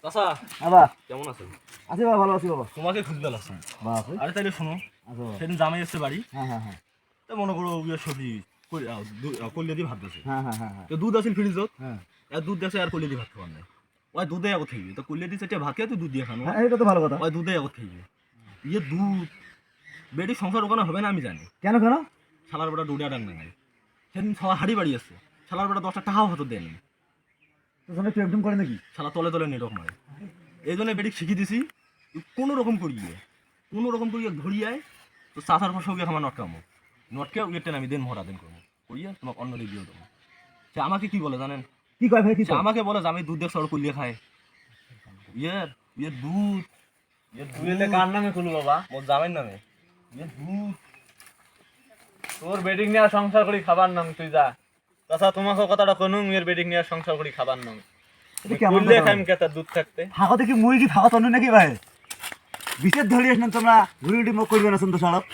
চাচা বাবা কেমন আছেন? আছি বাবা, ভালো আছি বাবা। তোমাকে খুঁজতে লাগছে। বাবা আরে তাইলে শোনো, আচ্ছা বাবা। সেদিন জামাই এসছে বাড়ি, হ্যাঁ হ্যাঁ হ্যাঁ তা মনে করো বিয়ের সবজি কলিয়ে দিয়ে ভাত দিয়েছে। হ্যাঁ হ্যাঁ হ্যাঁ হ্যাঁ তো দুধ আছে ফ্রিজত, হ্যাঁ আর দুধ দিয়েছে আর কলিয়ে দিয়ে ভাত খাওয়ার নাই। ওই দুধে আগত থাকবে, তো কলিয়ে দিয়েছে এটা ভাত খেয়ে তুই দুধ দিয়ে খানো, হ্যাঁ, এটা তো ভালো কথা। ওই দুধে আগত থাকবে। ইয়ে দুধ বেটি সংসার ওখানে হবে না আমি জানি। কেন কেন? শালার বেটা ডুডিয়া ডান নাই, সেদিন সবাই হাড়ি বাড়ি আসছে, শালার বেটা 10টা টাকাও হাতে দেয়নি, তোর সঙ্গে একটু একদম করে নাকি? শালা তলে তলে নেটক মারে। এই জন্য বেটি শিখিয়ে দিছি কোনো রকম করিয়ে ধরিয়ায় তো চাষার পর সঙ্গে আমার নটকামো নটকে উইয়েরটা আমি দিন ভরা দিন করবো করিয়া তোমাকে অন্য দিয়ে দেবো। সে আমাকে কি বলে জানেন? কি কয় ভাই, কি সে কয়? আমাকে বলে যে আমি দুধ দিয়ে সর কুলিয়ে খায়। ইয়ে দুধ, দুধ কার নামে খুলবো বাবা? মোর জামের নামে। দুধ তোর বেডিং নিয়ে সংসার করি খাবার নাম তুই যা। তাছাড়া তোমাকে কথাটা কোনো মেয়ের বেডিং নিয়ে সংসার করি খাবার নাম এটা কেমন খুললে কথা খাইম ভাই? কেতা দুধ থাকতে। ফাঁকা দেখি মুই কি ফাঁকা তনু নাকি ভাই? বিশেষ ধরি আসলেন তোমরা ঘুরি উঠি মুখ করবে না সুন্দর সড়ক।